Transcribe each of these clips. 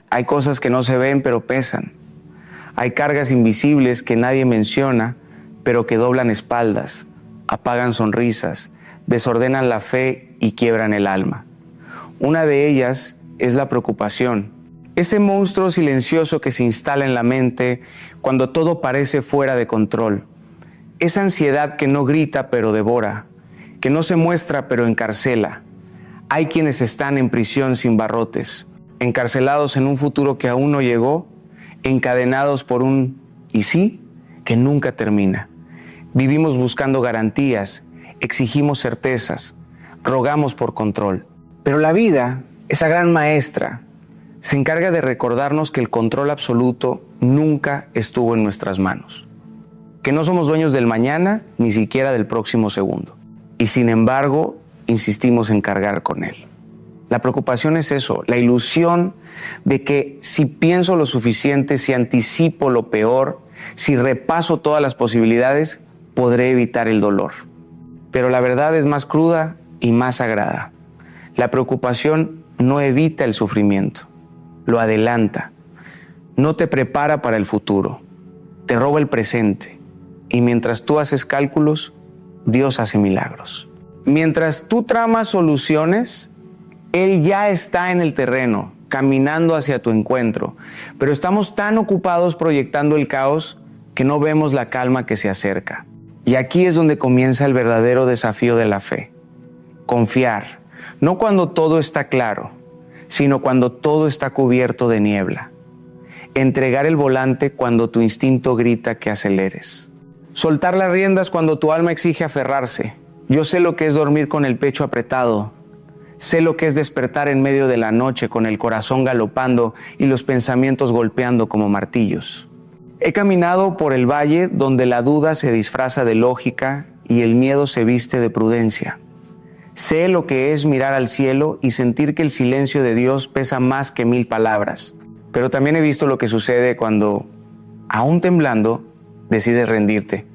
Hay cosas que no se ven pero pesan. Hay cargas invisibles que nadie menciona, pero que doblan espaldas, apagan sonrisas, desordenan la fe y quiebran el alma. Una de ellas es la preocupación, ese monstruo silencioso que se instala en la mente cuando todo parece fuera de control. Esa ansiedad que no grita pero devora, que no se muestra pero encarcela. Hay quienes están en prisión sin barrotes, encarcelados en un futuro que aún no llegó, encadenados por un ¿y sí? Que nunca termina. Vivimos buscando garantías, exigimos certezas, rogamos por control. Pero la vida, esa gran maestra, se encarga de recordarnos que el control absoluto nunca estuvo en nuestras manos, que no somos dueños del mañana, ni siquiera del próximo segundo. Y sin embargo, insistimos en cargar con él. La preocupación es eso, la ilusión de que si pienso lo suficiente, si anticipo lo peor, si repaso todas las posibilidades, podré evitar el dolor. Pero la verdad es más cruda y más sagrada. La preocupación no evita el sufrimiento, lo adelanta, no te prepara para el futuro, te roba el presente y mientras tú haces cálculos, Dios hace milagros. Mientras tú tramas soluciones, Él ya está en el terreno, caminando hacia tu encuentro, pero estamos tan ocupados proyectando el caos que no vemos la calma que se acerca. Y aquí es donde comienza el verdadero desafío de la fe. Confiar, no cuando todo está claro, sino cuando todo está cubierto de niebla. Entregar el volante cuando tu instinto grita que aceleres. Soltar las riendas cuando tu alma exige aferrarse. Yo sé lo que es dormir con el pecho apretado. Sé lo que es despertar en medio de la noche con el corazón galopando y los pensamientos golpeando como martillos. He caminado por el valle donde la duda se disfraza de lógica y el miedo se viste de prudencia. Sé lo que es mirar al cielo y sentir que el silencio de Dios pesa más que 1000 palabras. Pero también he visto lo que sucede cuando, aún temblando, decides rendirte.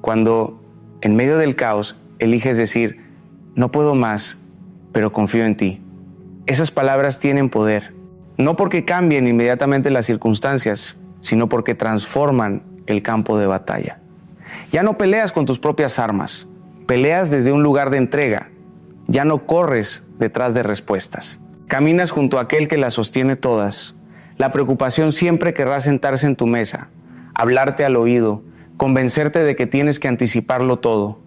Cuando, en medio del caos, eliges decir, no puedo más, pero confío en ti. Esas palabras tienen poder, no porque cambien inmediatamente las circunstancias, sino porque transforman el campo de batalla. Ya no peleas con tus propias armas, peleas desde un lugar de entrega. Ya no corres detrás de respuestas. Caminas junto a aquel que las sostiene todas. La preocupación siempre querrá sentarse en tu mesa, hablarte al oído, convencerte de que tienes que anticiparlo todo.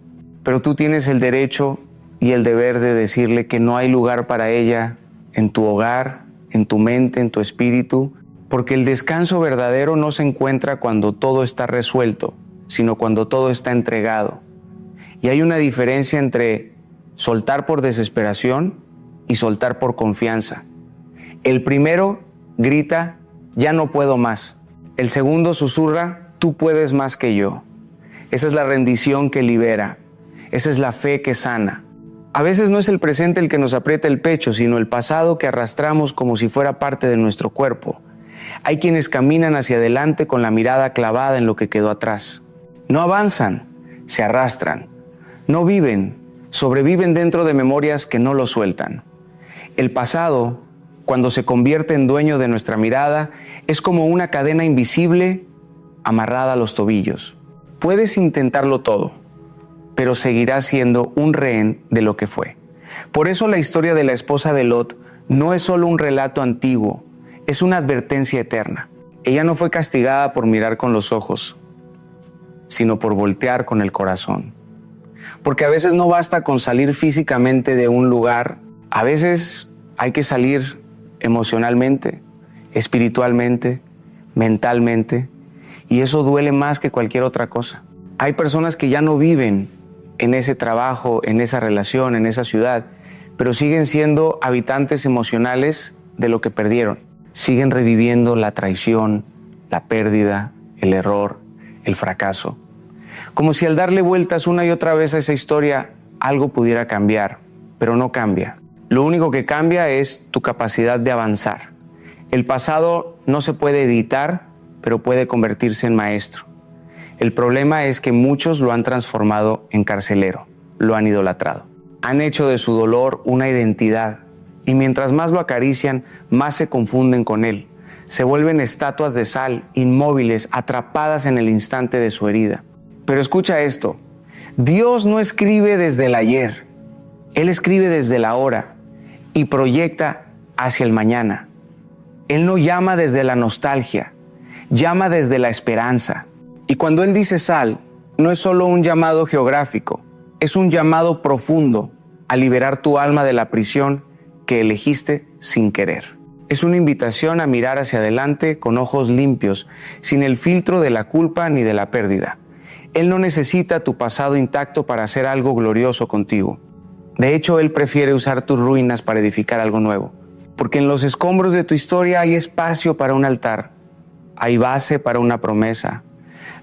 Pero tú tienes el derecho y el deber de decirle que no hay lugar para ella en tu hogar, en tu mente, en tu espíritu, porque el descanso verdadero no se encuentra cuando todo está resuelto, sino cuando todo está entregado. Y hay una diferencia entre soltar por desesperación y soltar por confianza. El primero grita, ya no puedo más. El segundo susurra, tú puedes más que yo. Esa es la rendición que libera. Esa es la fe que sana. A veces no es el presente el que nos aprieta el pecho, sino el pasado que arrastramos como si fuera parte de nuestro cuerpo. Hay quienes caminan hacia adelante con la mirada clavada en lo que quedó atrás. No avanzan, se arrastran. No viven, sobreviven dentro de memorias que no lo sueltan. El pasado, cuando se convierte en dueño de nuestra mirada, es como una cadena invisible amarrada a los tobillos. Puedes intentarlo todo, pero seguirás siendo un rehén de lo que fue. Por eso la historia de la esposa de Lot no es solo un relato antiguo, es una advertencia eterna. Ella no fue castigada por mirar con los ojos, sino por voltear con el corazón. Porque a veces no basta con salir físicamente de un lugar, a veces hay que salir emocionalmente, espiritualmente, mentalmente, y eso duele más que cualquier otra cosa. Hay personas que ya no viven en ese trabajo, en esa relación, en esa ciudad, pero siguen siendo habitantes emocionales de lo que perdieron. Siguen reviviendo la traición, la pérdida, el error, el fracaso. Como si al darle vueltas una y otra vez a esa historia, algo pudiera cambiar, pero no cambia. Lo único que cambia es tu capacidad de avanzar. El pasado no se puede editar, pero puede convertirse en maestro. El problema es que muchos lo han transformado en carcelero, lo han idolatrado. Han hecho de su dolor una identidad y mientras más lo acarician, más se confunden con él. se vuelven estatuas de sal, inmóviles, atrapadas en el instante de su herida. Pero escucha esto, Dios no escribe desde el ayer, Él escribe desde el ahora y proyecta hacia el mañana. Él no llama desde la nostalgia, llama desde la esperanza. Y cuando Él dice sal, no es solo un llamado geográfico, es un llamado profundo a liberar tu alma de la prisión que elegiste sin querer. Es una invitación a mirar hacia adelante con ojos limpios, sin el filtro de la culpa ni de la pérdida. Él no necesita tu pasado intacto para hacer algo glorioso contigo. De hecho, Él prefiere usar tus ruinas para edificar algo nuevo. Porque en los escombros de tu historia hay espacio para un altar, hay base para una promesa,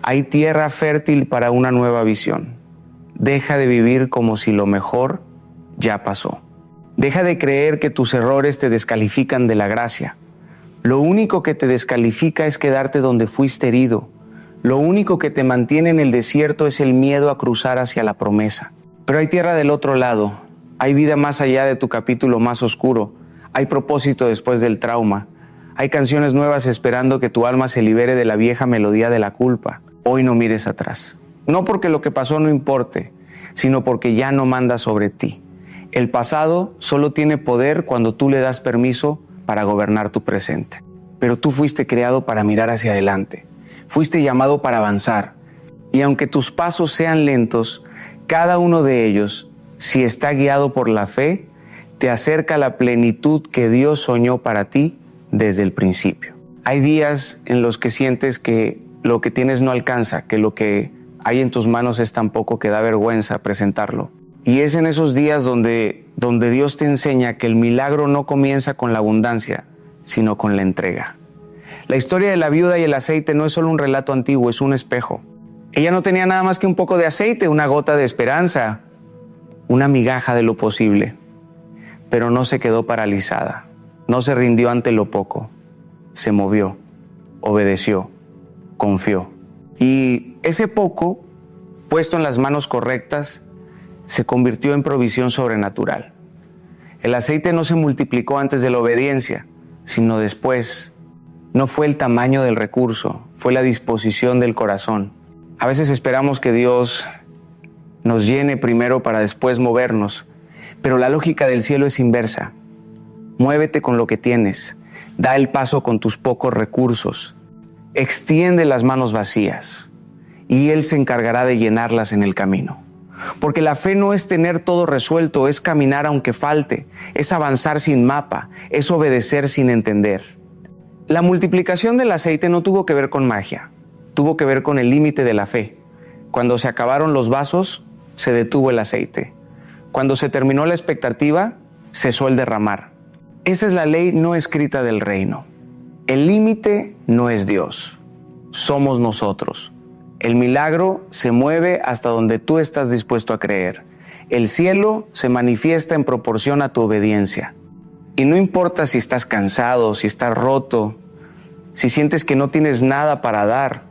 hay tierra fértil para una nueva visión. Deja de vivir como si lo mejor ya pasó. Deja de creer que tus errores te descalifican de la gracia. Lo único que te descalifica es quedarte donde fuiste herido. Lo único que te mantiene en el desierto es el miedo a cruzar hacia la promesa. Pero hay tierra del otro lado. Hay vida más allá de tu capítulo más oscuro. Hay propósito después del trauma. Hay canciones nuevas esperando que tu alma se libere de la vieja melodía de la culpa. Hoy no mires atrás. No porque lo que pasó no importe, sino porque ya no manda sobre ti. El pasado solo tiene poder cuando tú le das permiso para gobernar tu presente. Pero tú fuiste creado para mirar hacia adelante. Fuiste llamado para avanzar. Y aunque tus pasos sean lentos, cada uno de ellos, si está guiado por la fe, te acerca a la plenitud que Dios soñó para ti desde el principio. Hay días en los que sientes que lo que tienes no alcanza, que lo que hay en tus manos es tan poco que da vergüenza presentarlo. Y es en esos días donde Dios te enseña que el milagro no comienza con la abundancia, sino con la entrega. La historia de la viuda y el aceite no es solo un relato antiguo, es un espejo. Ella no tenía nada más que un poco de aceite, una gota de esperanza, una migaja de lo posible. Pero no se quedó paralizada, no se rindió ante lo poco, se movió, obedeció, confió. Y ese poco, puesto en las manos correctas, se convirtió en provisión sobrenatural. El aceite no se multiplicó antes de la obediencia, sino después. No fue el tamaño del recurso, fue la disposición del corazón. A veces esperamos que Dios nos llene primero para después movernos, pero la lógica del cielo es inversa. Muévete con lo que tienes, da el paso con tus pocos recursos, extiende las manos vacías y Él se encargará de llenarlas en el camino. Porque la fe no es tener todo resuelto, es caminar aunque falte, es avanzar sin mapa, es obedecer sin entender. La multiplicación del aceite no tuvo que ver con magia, tuvo que ver con el límite de la fe. Cuando se acabaron los vasos, se detuvo el aceite. Cuando se terminó la expectativa, cesó el derramar. Esa es la ley no escrita del reino. El límite no es Dios, somos nosotros. El milagro se mueve hasta donde tú estás dispuesto a creer. El cielo se manifiesta en proporción a tu obediencia. Y no importa si estás cansado, si estás roto, si sientes que no tienes nada para dar.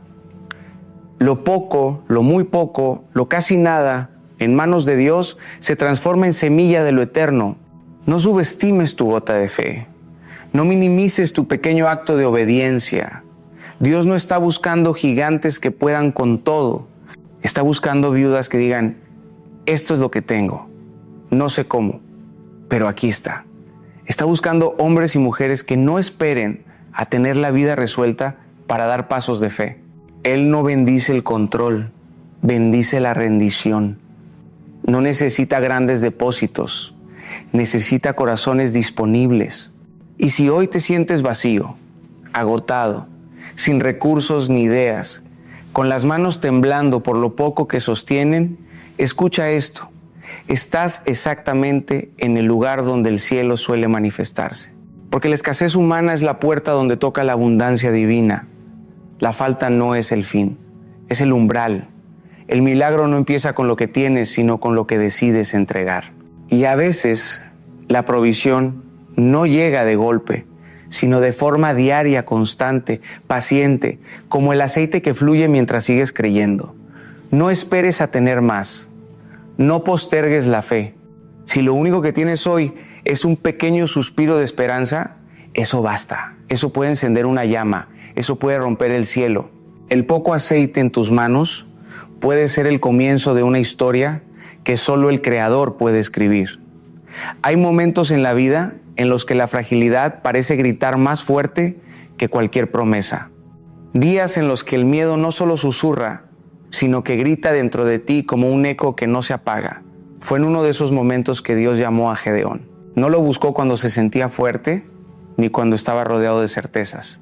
Lo poco, lo muy poco, lo casi nada, en manos de Dios, se transforma en semilla de lo eterno. No subestimes tu gota de fe. No minimices tu pequeño acto de obediencia. Dios no está buscando gigantes que puedan con todo. Está buscando viudas que digan, esto es lo que tengo. No sé cómo, pero aquí está. Está buscando hombres y mujeres que no esperen a tener la vida resuelta para dar pasos de fe. Él no bendice el control, bendice la rendición. No necesita grandes depósitos, necesita corazones disponibles. Y si hoy te sientes vacío, agotado, sin recursos ni ideas, con las manos temblando por lo poco que sostienen, escucha esto. Estás exactamente en el lugar donde el cielo suele manifestarse. Porque la escasez humana es la puerta donde toca la abundancia divina. La falta no es el fin, es el umbral. El milagro no empieza con lo que tienes, sino con lo que decides entregar. Y a veces la provisión no llega de golpe, sino de forma diaria, constante, paciente, como el aceite que fluye mientras sigues creyendo. No esperes a tener más. No postergues la fe. Si lo único que tienes hoy es un pequeño suspiro de esperanza, eso basta. Eso puede encender una llama, eso puede romper el cielo. El poco aceite en tus manos puede ser el comienzo de una historia que solo el Creador puede escribir. Hay momentos en la vida en los que la fragilidad parece gritar más fuerte que cualquier promesa. Días en los que el miedo no solo susurra, sino que grita dentro de ti como un eco que no se apaga. Fue en uno de esos momentos que Dios llamó a Gedeón. No lo buscó cuando se sentía fuerte, ni cuando estaba rodeado de certezas.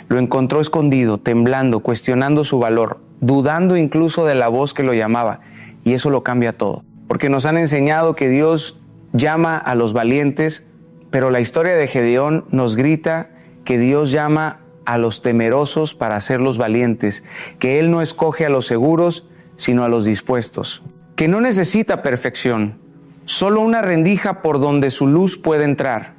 Lo encontró escondido, temblando, cuestionando su valor, dudando incluso de la voz que lo llamaba. Y eso lo cambia todo. Porque nos han enseñado que Dios llama a los valientes, pero la historia de Gedeón nos grita que Dios llama a los temerosos para ser los valientes, que Él no escoge a los seguros, sino a los dispuestos, que no necesita perfección, solo una rendija por donde su luz puede entrar.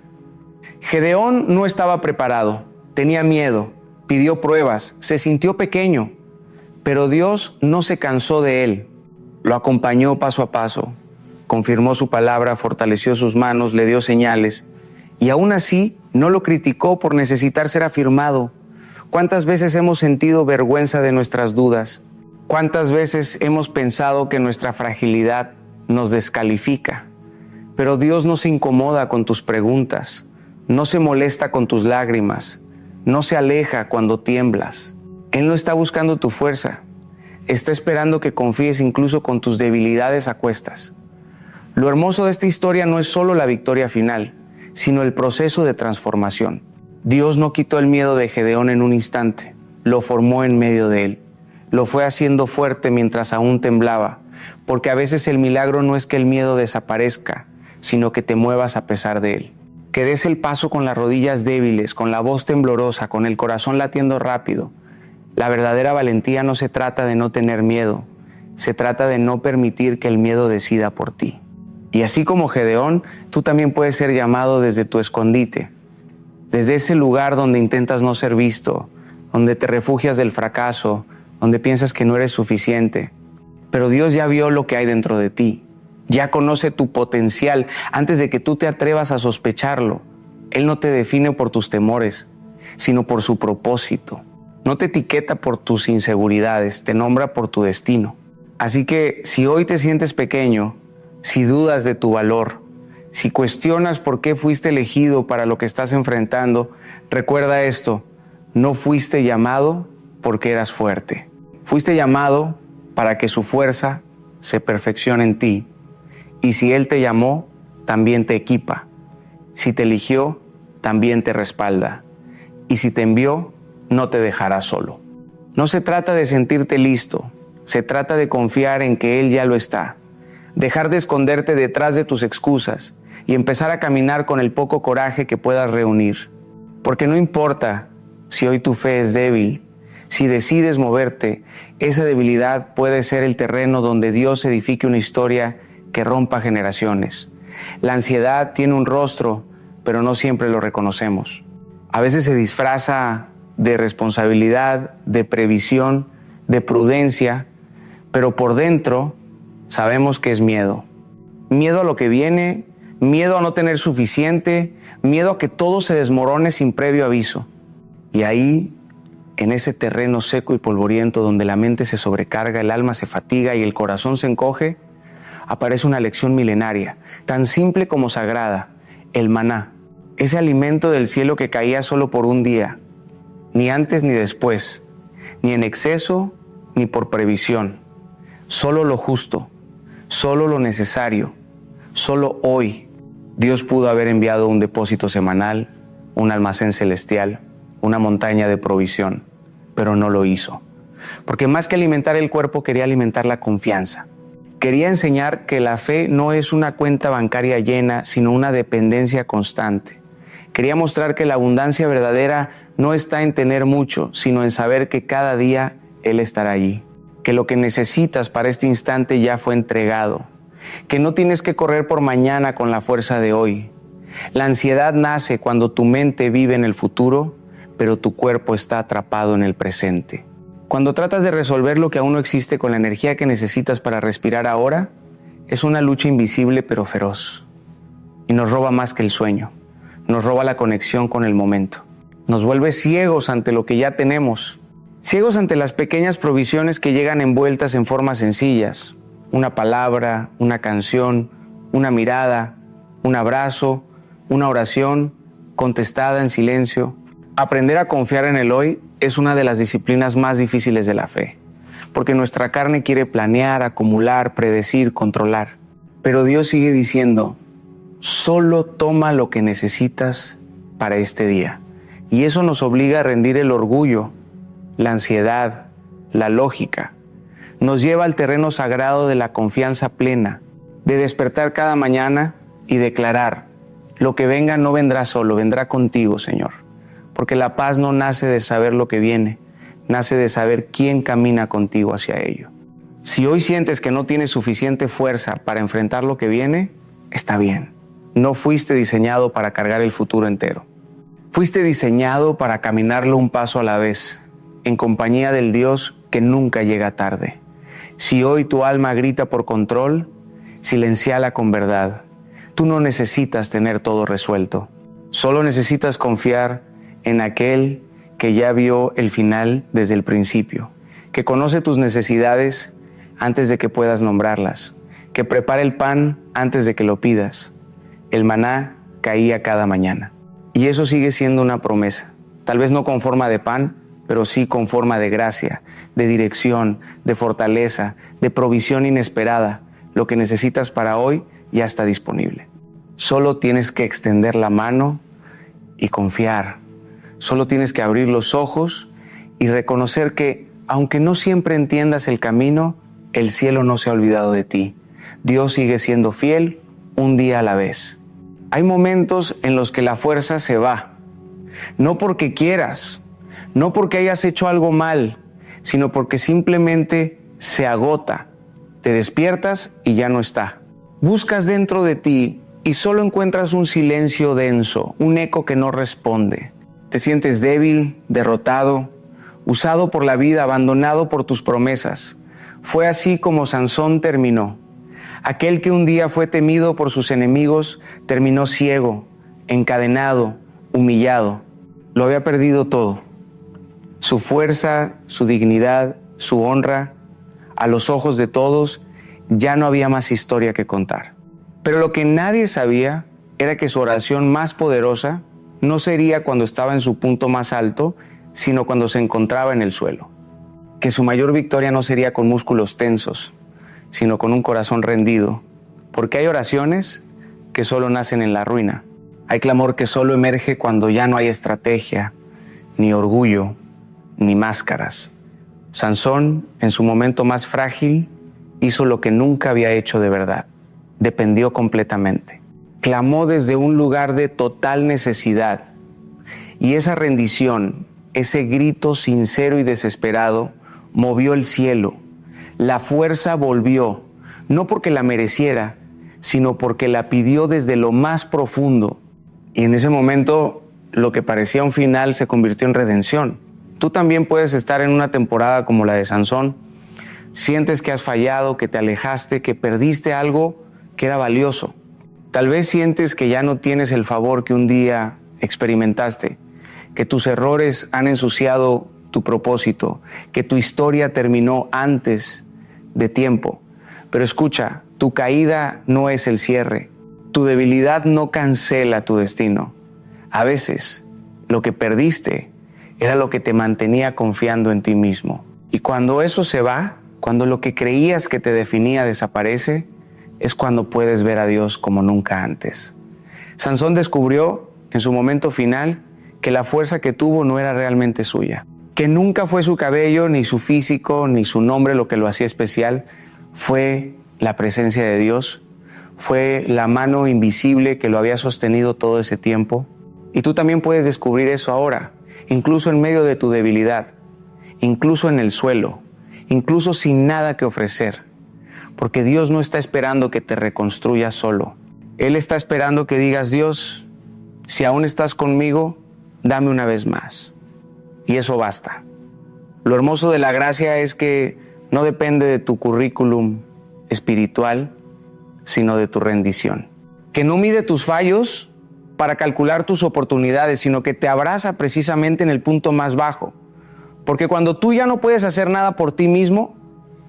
Gedeón no estaba preparado, tenía miedo, pidió pruebas, se sintió pequeño, pero Dios no se cansó de él, lo acompañó paso a paso, confirmó su palabra, fortaleció sus manos, le dio señales, y aún así no lo criticó por necesitar ser afirmado. ¿Cuántas veces hemos sentido vergüenza de nuestras dudas? ¿Cuántas veces hemos pensado que nuestra fragilidad nos descalifica? Pero Dios no se incomoda con tus preguntas, no se molesta con tus lágrimas, no se aleja cuando tiemblas. Él no está buscando tu fuerza, está esperando que confíes incluso con tus debilidades a cuestas. Lo hermoso de esta historia no es solo la victoria final, sino el proceso de transformación. Dios no quitó el miedo de Gedeón en un instante, lo formó en medio de él. Lo fue haciendo fuerte mientras aún temblaba, porque a veces el milagro no es que el miedo desaparezca, sino que te muevas a pesar de él. Que des el paso con las rodillas débiles, con la voz temblorosa, con el corazón latiendo rápido. La verdadera valentía no se trata de no tener miedo, se trata de no permitir que el miedo decida por ti. Y así como Gedeón, tú también puedes ser llamado desde tu escondite, desde ese lugar donde intentas no ser visto, donde te refugias del fracaso, donde piensas que no eres suficiente. Pero Dios ya vio lo que hay dentro de ti, ya conoce tu potencial antes de que tú te atrevas a sospecharlo. Él no te define por tus temores, sino por su propósito. No te etiqueta por tus inseguridades, te nombra por tu destino. Así que si hoy te sientes pequeño, si dudas de tu valor, si cuestionas por qué fuiste elegido para lo que estás enfrentando, recuerda esto: no fuiste llamado porque eras fuerte. Fuiste llamado para que su fuerza se perfeccione en ti. Y si Él te llamó, también te equipa. Si te eligió, también te respalda. Y si te envió, no te dejará solo. No se trata de sentirte listo, se trata de confiar en que Él ya lo está. Dejar de esconderte detrás de tus excusas y empezar a caminar con el poco coraje que puedas reunir. Porque no importa si hoy tu fe es débil, si decides moverte, esa debilidad puede ser el terreno donde Dios edifique una historia que rompa generaciones. La ansiedad tiene un rostro, pero no siempre lo reconocemos. A veces se disfraza de responsabilidad, de previsión, de prudencia, pero por dentro sabemos que es miedo. Miedo a lo que viene, miedo a no tener suficiente, miedo a que todo se desmorone sin previo aviso. Y ahí, en ese terreno seco y polvoriento donde la mente se sobrecarga, el alma se fatiga y el corazón se encoge, aparece una lección milenaria, tan simple como sagrada: el maná, ese alimento del cielo que caía solo por un día, ni antes ni después, ni en exceso ni por previsión, solo lo justo, solo lo necesario, solo hoy. Dios pudo haber enviado un depósito semanal, un almacén celestial, una montaña de provisión, pero no lo hizo. Porque más que alimentar el cuerpo, quería alimentar la confianza. Quería enseñar que la fe no es una cuenta bancaria llena, sino una dependencia constante. Quería mostrar que la abundancia verdadera no está en tener mucho, sino en saber que cada día Él estará allí. Que lo que necesitas para este instante ya fue entregado. Que no tienes que correr por mañana con la fuerza de hoy. La ansiedad nace cuando tu mente vive en el futuro, pero tu cuerpo está atrapado en el presente. Cuando tratas de resolver lo que aún no existe con la energía que necesitas para respirar ahora, es una lucha invisible pero feroz. Y nos roba más que el sueño. nos roba la conexión con el momento. Nos vuelve ciegos ante lo que ya tenemos, ciegos ante las pequeñas provisiones que llegan envueltas en formas sencillas. Una palabra, una canción, una mirada, un abrazo, una oración contestada en silencio. Aprender a confiar en el hoy es una de las disciplinas más difíciles de la fe, porque nuestra carne quiere planear, acumular, predecir, controlar. Pero Dios sigue diciendo, solo toma lo que necesitas para este día. Y eso nos obliga a rendir el orgullo, la ansiedad, la lógica. Nos lleva al terreno sagrado de la confianza plena, de despertar cada mañana y declarar, lo que venga no vendrá solo, vendrá contigo, Señor. Porque la paz no nace de saber lo que viene, nace de saber quién camina contigo hacia ello. Si hoy sientes que no tienes suficiente fuerza para enfrentar lo que viene, está bien. No fuiste diseñado para cargar el futuro entero. Fuiste diseñado para caminarlo un paso a la vez, en compañía del Dios que nunca llega tarde. Si hoy tu alma grita por control, silénciala con verdad. Tú no necesitas tener todo resuelto. Solo necesitas confiar en aquel que ya vio el final desde el principio, que conoce tus necesidades antes de que puedas nombrarlas, que prepara el pan antes de que lo pidas. El maná caía cada mañana. Y eso sigue siendo una promesa, tal vez no con forma de pan, pero sí con forma de gracia, de dirección, de fortaleza, de provisión inesperada. Lo que necesitas para hoy ya está disponible. Solo tienes que extender la mano y confiar. Solo tienes que abrir los ojos y reconocer que, aunque no siempre entiendas el camino, el cielo no se ha olvidado de ti. Dios sigue siendo fiel un día a la vez. Hay momentos en los que la fuerza se va, no porque quieras, no porque hayas hecho algo mal, sino porque simplemente se agota. Te despiertas y ya no está. Buscas dentro de ti y solo encuentras un silencio denso, un eco que no responde. Te sientes débil, derrotado, usado por la vida, abandonado por tus promesas. Fue así como Sansón terminó. Aquel que un día fue temido por sus enemigos, terminó ciego, encadenado, humillado. Lo había perdido todo. Su fuerza, su dignidad, su honra, a los ojos de todos, ya no había más historia que contar. Pero lo que nadie sabía era que su oración más poderosa no sería cuando estaba en su punto más alto, sino cuando se encontraba en el suelo. Que su mayor victoria no sería con músculos tensos, sino con un corazón rendido. Porque hay oraciones que solo nacen en la ruina. Hay clamor que solo emerge cuando ya no hay estrategia, ni orgullo, ni máscaras. Sansón, en su momento más frágil, hizo lo que nunca había hecho de verdad. Dependió completamente. Clamó desde un lugar de total necesidad. Y esa rendición, ese grito sincero y desesperado, movió el cielo. La fuerza volvió, no porque la mereciera, sino porque la pidió desde lo más profundo. Y en ese momento, lo que parecía un final se convirtió en redención. Tú también puedes estar en una temporada como la de Sansón. Sientes que has fallado, que te alejaste, que perdiste algo que era valioso. Tal vez sientes que ya no tienes el favor que un día experimentaste, que tus errores han ensuciado tu propósito, que tu historia terminó antes de tiempo. Pero escucha, tu caída no es el cierre. Tu debilidad no cancela tu destino. A veces, lo que perdiste era lo que te mantenía confiando en ti mismo. Y cuando eso se va, cuando lo que creías que te definía desaparece, es cuando puedes ver a Dios como nunca antes. Sansón descubrió en su momento final que la fuerza que tuvo no era realmente suya, que nunca fue su cabello, ni su físico, ni su nombre lo que lo hacía especial. Fue la presencia de Dios, fue la mano invisible que lo había sostenido todo ese tiempo. Y tú también puedes descubrir eso ahora, incluso en medio de tu debilidad, incluso en el suelo, incluso sin nada que ofrecer. Porque Dios no está esperando que te reconstruyas solo. Él está esperando que digas, Dios, si aún estás conmigo, dame una vez más. Y eso basta. Lo hermoso de la gracia es que no depende de tu currículum espiritual, sino de tu rendición. Que no mide tus fallos, para calcular tus oportunidades, sino que te abraza precisamente en el punto más bajo. Porque cuando tú ya no puedes hacer nada por ti mismo,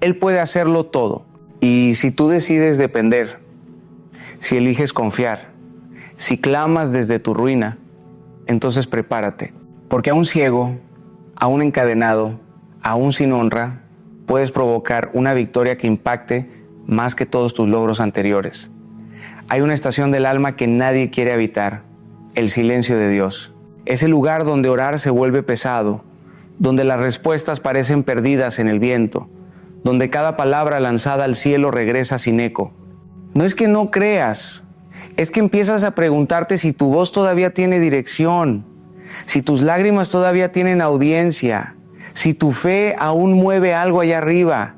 Él puede hacerlo todo. Y si tú decides depender, si eliges confiar, si clamas desde tu ruina, entonces prepárate. Porque a un ciego, a un encadenado, aún sin honra, puedes provocar una victoria que impacte más que todos tus logros anteriores. Hay una estación del alma que nadie quiere habitar, el silencio de Dios. Es el lugar donde orar se vuelve pesado, donde las respuestas parecen perdidas en el viento, donde cada palabra lanzada al cielo regresa sin eco. No es que no creas, es que empiezas a preguntarte si tu voz todavía tiene dirección, si tus lágrimas todavía tienen audiencia, si tu fe aún mueve algo allá arriba.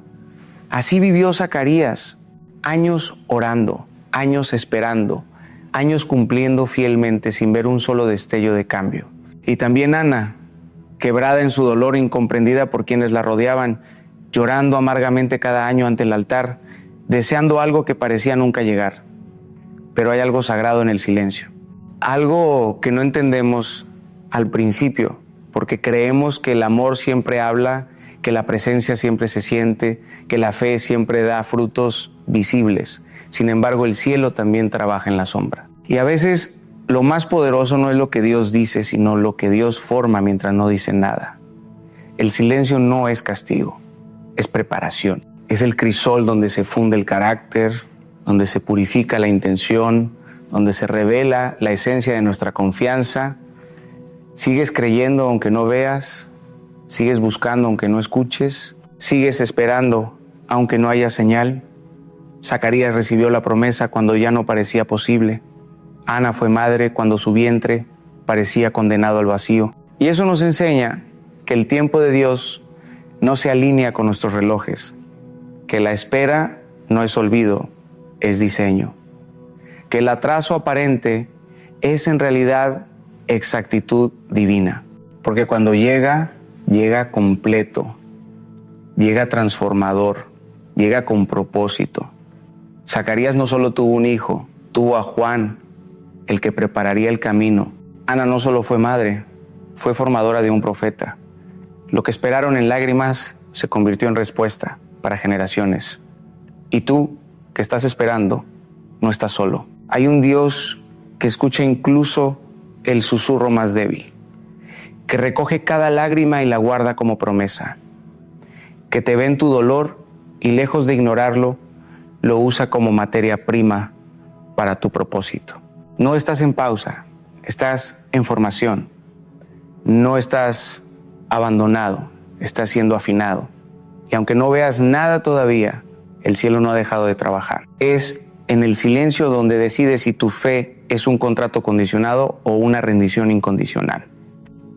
Así vivió Zacarías, años orando, años esperando, años cumpliendo fielmente sin ver un solo destello de cambio. Y también Ana, quebrada en su dolor, incomprendida por quienes la rodeaban, llorando amargamente cada año ante el altar, deseando algo que parecía nunca llegar. Pero hay algo sagrado en el silencio, algo que no entendemos al principio, porque creemos que el amor siempre habla, que la presencia siempre se siente, que la fe siempre da frutos visibles. Sin embargo, el cielo también trabaja en la sombra. Y a veces lo más poderoso no es lo que Dios dice, sino lo que Dios forma mientras no dice nada. El silencio no es castigo, es preparación. Es el crisol donde se funde el carácter, donde se purifica la intención, donde se revela la esencia de nuestra confianza. Sigues creyendo aunque no veas, sigues buscando aunque no escuches, sigues esperando aunque no haya señal. Zacarías recibió la promesa cuando ya no parecía posible. Ana fue madre cuando su vientre parecía condenado al vacío. Y eso nos enseña que el tiempo de Dios no se alinea con nuestros relojes, que la espera no es olvido, es diseño, que el atraso aparente es en realidad exactitud divina, porque cuando llega, llega completo, llega transformador, llega con propósito. Zacarías no solo tuvo un hijo, tuvo a Juan, el que prepararía el camino. Ana no solo fue madre, fue formadora de un profeta. Lo que esperaron en lágrimas se convirtió en respuesta para generaciones. Y tú, que estás esperando, no estás solo. Hay un Dios que escucha incluso el susurro más débil, que recoge cada lágrima y la guarda como promesa, que te ve en tu dolor y lejos de ignorarlo, lo usa como materia prima para tu propósito. No estás en pausa, estás en formación. No estás abandonado, estás siendo afinado. Y aunque no veas nada todavía, el cielo no ha dejado de trabajar. Es en el silencio donde decides si tu fe es un contrato condicionado o una rendición incondicional.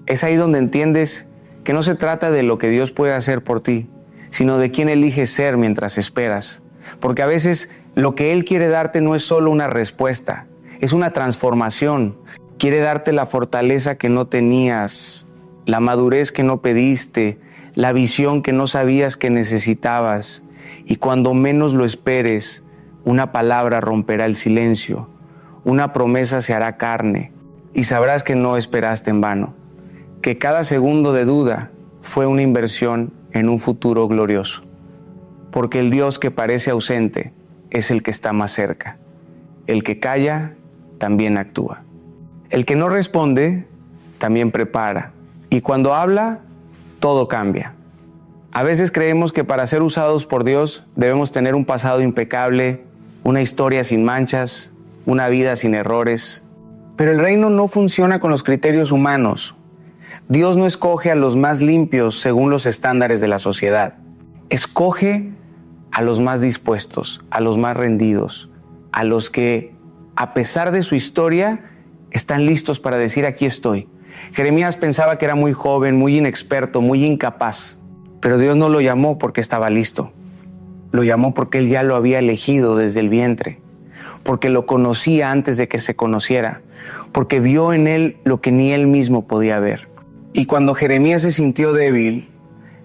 Es ahí donde entiendes que no se trata de lo que Dios puede hacer por ti, sino de quién eliges ser mientras esperas. Porque a veces lo que Él quiere darte no es solo una respuesta, es una transformación. Quiere darte la fortaleza que no tenías, la madurez que no pediste, la visión que no sabías que necesitabas. Y cuando menos lo esperes, una palabra romperá el silencio, una promesa se hará carne y sabrás que no esperaste en vano, que cada segundo de duda fue una inversión en un futuro glorioso. Porque el Dios que parece ausente es el que está más cerca. El que calla también actúa. El que no responde también prepara. Y cuando habla, todo cambia. A veces creemos que para ser usados por Dios debemos tener un pasado impecable, una historia sin manchas, una vida sin errores. Pero el reino no funciona con los criterios humanos. Dios no escoge a los más limpios según los estándares de la sociedad. Escoge a los más dispuestos, a los más rendidos, a los que, a pesar de su historia, están listos para decir: aquí estoy. Jeremías pensaba que era muy joven, muy inexperto, muy incapaz, pero Dios no lo llamó porque estaba listo. Lo llamó porque Él ya lo había elegido desde el vientre, porque lo conocía antes de que se conociera, porque vio en Él lo que ni Él mismo podía ver. Y cuando Jeremías se sintió débil,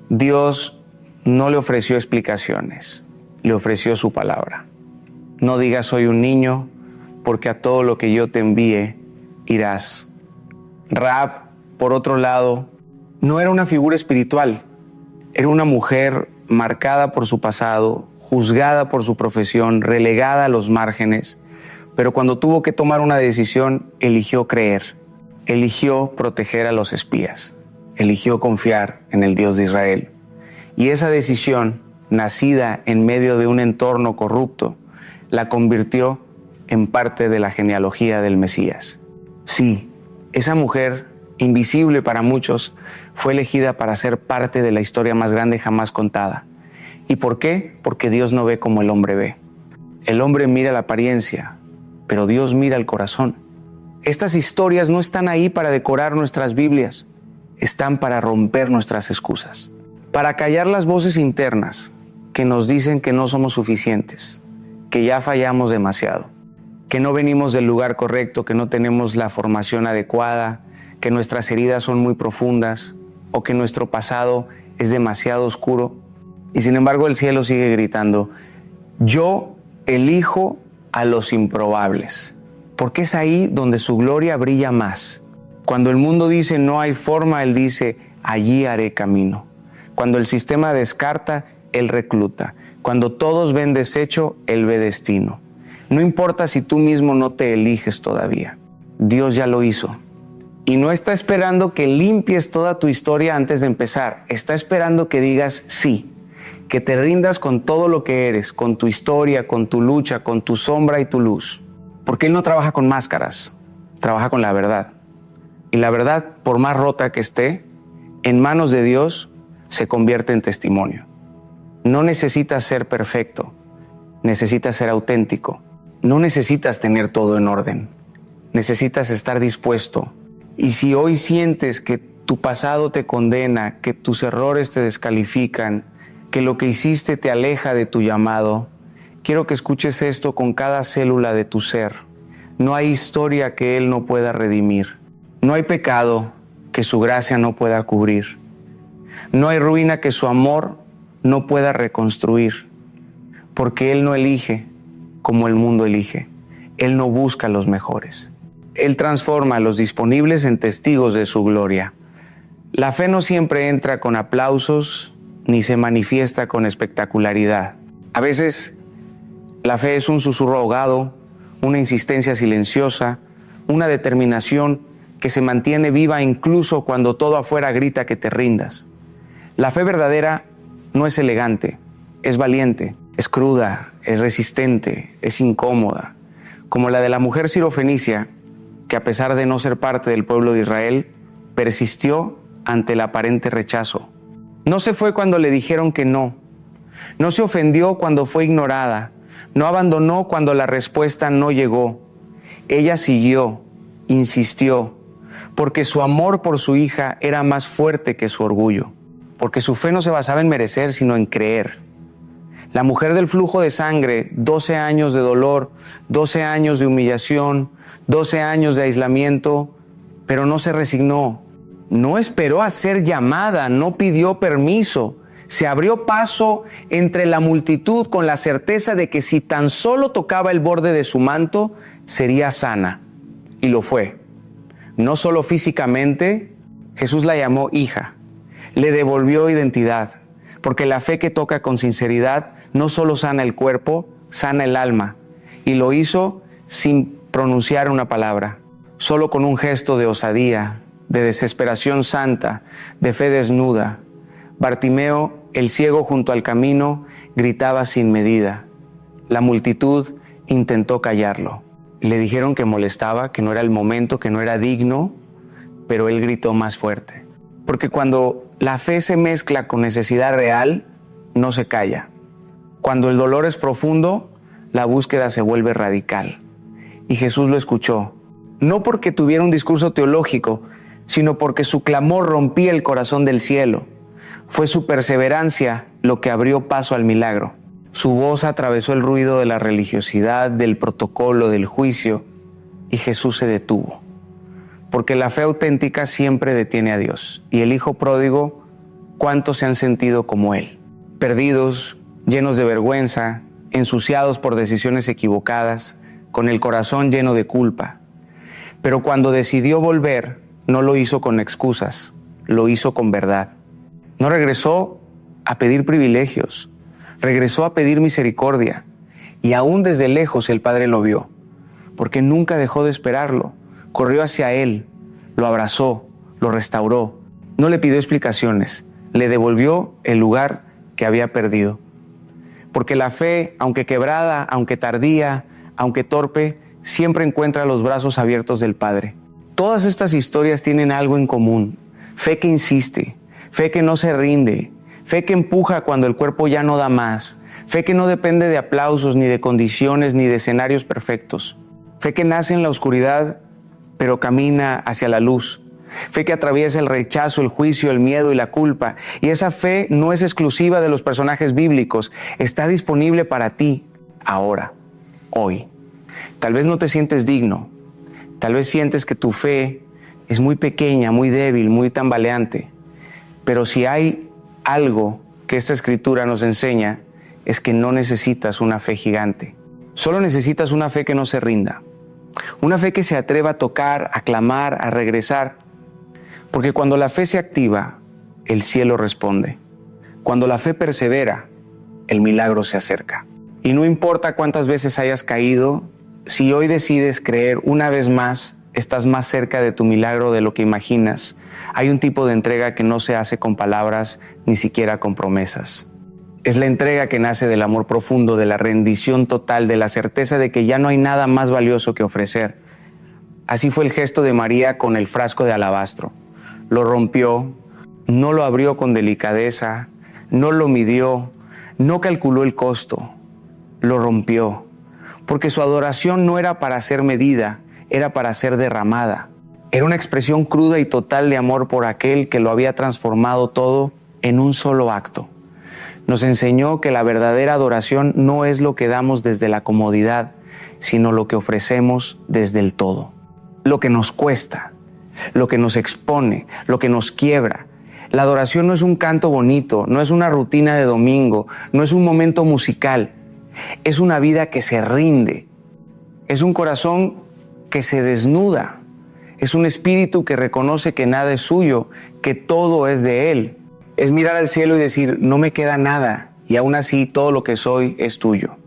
Dios no le ofreció explicaciones, le ofreció su palabra. No digas soy un niño, porque a todo lo que yo te envíe, irás. Rahab, por otro lado, no era una figura espiritual. Era una mujer marcada por su pasado, juzgada por su profesión, relegada a los márgenes, pero cuando tuvo que tomar una decisión, eligió creer, eligió proteger a los espías, eligió confiar en el Dios de Israel. Y esa decisión, nacida en medio de un entorno corrupto, la convirtió en parte de la genealogía del Mesías. Sí, esa mujer, invisible para muchos, fue elegida para ser parte de la historia más grande jamás contada. ¿Y por qué? Porque Dios no ve como el hombre ve. El hombre mira la apariencia, pero Dios mira el corazón. Estas historias no están ahí para decorar nuestras Biblias, están para romper nuestras excusas, para callar las voces internas que nos dicen que no somos suficientes, que ya fallamos demasiado, que no venimos del lugar correcto, que no tenemos la formación adecuada, que nuestras heridas son muy profundas o que nuestro pasado es demasiado oscuro. Y sin embargo el cielo sigue gritando: yo elijo a los improbables, porque es ahí donde su gloria brilla más. Cuando el mundo dice no hay forma, Él dice allí haré camino. Cuando el sistema descarta, Él recluta. Cuando todos ven desecho, Él ve destino. No importa si tú mismo no te eliges todavía, Dios ya lo hizo. Y no está esperando que limpies toda tu historia antes de empezar. Está esperando que digas sí, que te rindas con todo lo que eres, con tu historia, con tu lucha, con tu sombra y tu luz. Porque Él no trabaja con máscaras, trabaja con la verdad. Y la verdad, por más rota que esté, en manos de Dios se convierte en testimonio. No necesitas ser perfecto, necesitas ser auténtico. No necesitas tener todo en orden, necesitas estar dispuesto. Y si hoy sientes que tu pasado te condena, que tus errores te descalifican, que lo que hiciste te aleja de tu llamado, quiero que escuches esto con cada célula de tu ser. No hay historia que Él no pueda redimir. No hay pecado que su gracia no pueda cubrir. No hay ruina que su amor no pueda reconstruir. Porque Él no elige como el mundo elige. Él no busca los mejores. Él transforma a los disponibles en testigos de su gloria. La fe no siempre entra con aplausos ni se manifiesta con espectacularidad. A veces la fe es un susurro ahogado, una insistencia silenciosa, una determinación que se mantiene viva incluso cuando todo afuera grita que te rindas. La fe verdadera no es elegante, es valiente, es cruda, es resistente, es incómoda, como la de la mujer sirofenicia, que a pesar de no ser parte del pueblo de Israel, persistió ante el aparente rechazo. No se fue cuando le dijeron que no. No se ofendió cuando fue ignorada. No abandonó cuando la respuesta no llegó. Ella siguió, insistió, porque su amor por su hija era más fuerte que su orgullo, porque su fe no se basaba en merecer, sino en creer. La mujer del flujo de sangre, 12 años de dolor, 12 años de humillación, 12 años de aislamiento, pero no se resignó. No esperó a ser llamada, no pidió permiso. Se abrió paso entre la multitud con la certeza de que si tan solo tocaba el borde de su manto, sería sana. Y lo fue. No solo físicamente, Jesús la llamó hija. Le devolvió identidad, porque la fe que toca con sinceridad no solo sana el cuerpo, sana el alma. Y lo hizo sin pronunciar una palabra, solo con un gesto de osadía, de desesperación santa, de fe desnuda. Bartimeo, el ciego junto al camino, gritaba sin medida. La multitud intentó callarlo. Le dijeron que molestaba, que no era el momento, que no era digno, pero él gritó más fuerte. Porque cuando la fe se mezcla con necesidad real, no se calla. Cuando el dolor es profundo, la búsqueda se vuelve radical. Y Jesús lo escuchó, no porque tuviera un discurso teológico, sino porque su clamor rompía el corazón del cielo. Fue su perseverancia lo que abrió paso al milagro. Su voz atravesó el ruido de la religiosidad, del protocolo, del juicio, y Jesús se detuvo. Porque la fe auténtica siempre detiene a Dios. Y el hijo pródigo, ¿cuántos se han sentido como él? Perdidos, llenos de vergüenza, ensuciados por decisiones equivocadas, con el corazón lleno de culpa. Pero cuando decidió volver, no lo hizo con excusas, lo hizo con verdad. No regresó a pedir privilegios, regresó a pedir misericordia. Y aún desde lejos el Padre lo vio, porque nunca dejó de esperarlo. Corrió hacia él, lo abrazó, lo restauró. No le pidió explicaciones, le devolvió el lugar que había perdido. Porque la fe, aunque quebrada, aunque tardía, aunque torpe, siempre encuentra los brazos abiertos del Padre. Todas estas historias tienen algo en común: fe que insiste, fe que no se rinde, fe que empuja cuando el cuerpo ya no da más, fe que no depende de aplausos, ni de condiciones, ni de escenarios perfectos, fe que nace en la oscuridad, pero camina hacia la luz, fe que atraviesa el rechazo, el juicio, el miedo y la culpa. Y esa fe no es exclusiva de los personajes bíblicos, está disponible para ti, ahora, hoy. Tal vez no te sientes digno, tal vez sientes que tu fe es muy pequeña, muy débil, muy tambaleante, pero si hay algo que esta escritura nos enseña, es que no necesitas una fe gigante, solo necesitas una fe que no se rinda, una fe que se atreva a tocar, a clamar, a regresar, porque cuando la fe se activa, el cielo responde. Cuando la fe persevera, el milagro se acerca. Y no importa cuántas veces hayas caído, si hoy decides creer una vez más, estás más cerca de tu milagro de lo que imaginas. Hay un tipo de entrega que no se hace con palabras, ni siquiera con promesas. Es la entrega que nace del amor profundo, de la rendición total, de la certeza de que ya no hay nada más valioso que ofrecer. Así fue el gesto de María con el frasco de alabastro. Lo rompió, no lo abrió con delicadeza, no lo midió, no calculó el costo, lo rompió. Porque su adoración no era para ser medida, era para ser derramada. Era una expresión cruda y total de amor por aquel que lo había transformado todo en un solo acto. Nos enseñó que la verdadera adoración no es lo que damos desde la comodidad, sino lo que ofrecemos desde el todo. Lo que nos cuesta, lo que nos expone, lo que nos quiebra. La adoración no es un canto bonito, no es una rutina de domingo, no es un momento musical. Es una vida que se rinde, es un corazón que se desnuda, es un espíritu que reconoce que nada es suyo, que todo es de Él. Es mirar al cielo y decir, no me queda nada, y aún así todo lo que soy es tuyo.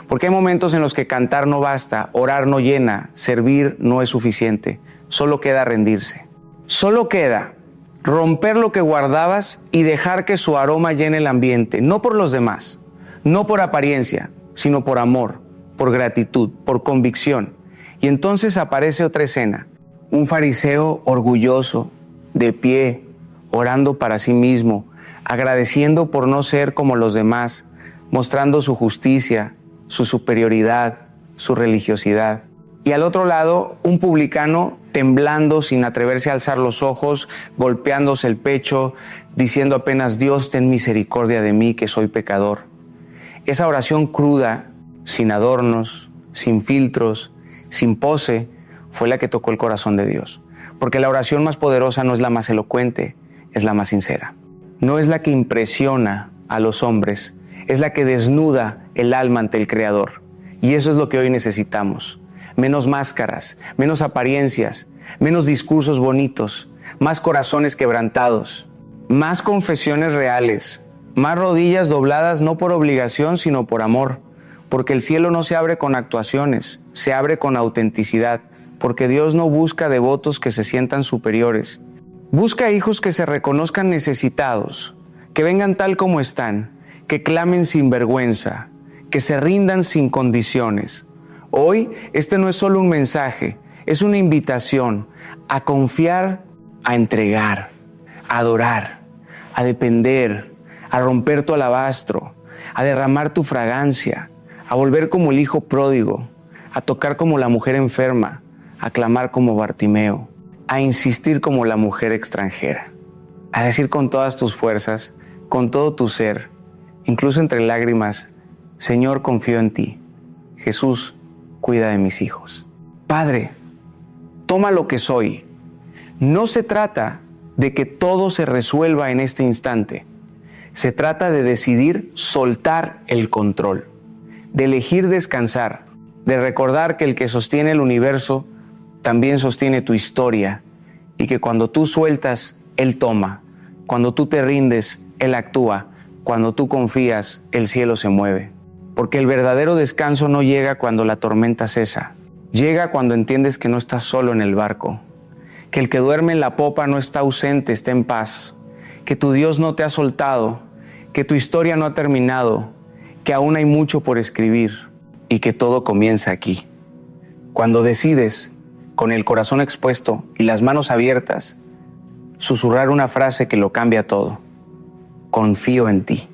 Porque hay momentos en los que cantar no basta, orar no llena, servir no es suficiente, solo queda rendirse. Solo queda romper lo que guardabas y dejar que su aroma llene el ambiente, no por los demás, no por apariencia, sino por amor, por gratitud, por convicción. Y entonces aparece otra escena, un fariseo orgulloso, de pie, orando para sí mismo, agradeciendo por no ser como los demás, mostrando su justicia, su superioridad, su religiosidad. Y al otro lado, un publicano temblando sin atreverse a alzar los ojos, golpeándose el pecho, diciendo apenas, Dios, ten misericordia de mí, que soy pecador. Esa oración cruda, sin adornos, sin filtros, sin pose, fue la que tocó el corazón de Dios. Porque la oración más poderosa no es la más elocuente, es la más sincera. No es la que impresiona a los hombres, es la que desnuda el alma ante el Creador. Y eso es lo que hoy necesitamos. Menos máscaras, menos apariencias, menos discursos bonitos, más corazones quebrantados, más confesiones reales, más rodillas dobladas no por obligación sino por amor, porque el cielo no se abre con actuaciones, se abre con autenticidad, porque Dios no busca devotos que se sientan superiores. Busca hijos que se reconozcan necesitados, que vengan tal como están, que clamen sin vergüenza, que se rindan sin condiciones. Hoy, este no es solo un mensaje, es una invitación a confiar, a entregar, a adorar, a depender, a romper tu alabastro, a derramar tu fragancia, a volver como el hijo pródigo, a tocar como la mujer enferma, a clamar como Bartimeo, a insistir como la mujer extranjera, a decir con todas tus fuerzas, con todo tu ser, incluso entre lágrimas, Señor, confío en ti. Jesús, cuida de mis hijos. Padre, toma lo que soy. No se trata de que todo se resuelva en este instante. Se trata de decidir soltar el control, de elegir descansar, de recordar que el que sostiene el universo también sostiene tu historia y que cuando tú sueltas, Él toma. Cuando tú te rindes, Él actúa. Cuando tú confías, el cielo se mueve. Porque el verdadero descanso no llega cuando la tormenta cesa. Llega cuando entiendes que no estás solo en el barco. Que el que duerme en la popa no está ausente, está en paz. Que tu Dios no te ha soltado. Que tu historia no ha terminado. Que aún hay mucho por escribir. Y que todo comienza aquí. Cuando decides, con el corazón expuesto y las manos abiertas, susurrar una frase que lo cambia todo. Confío en ti.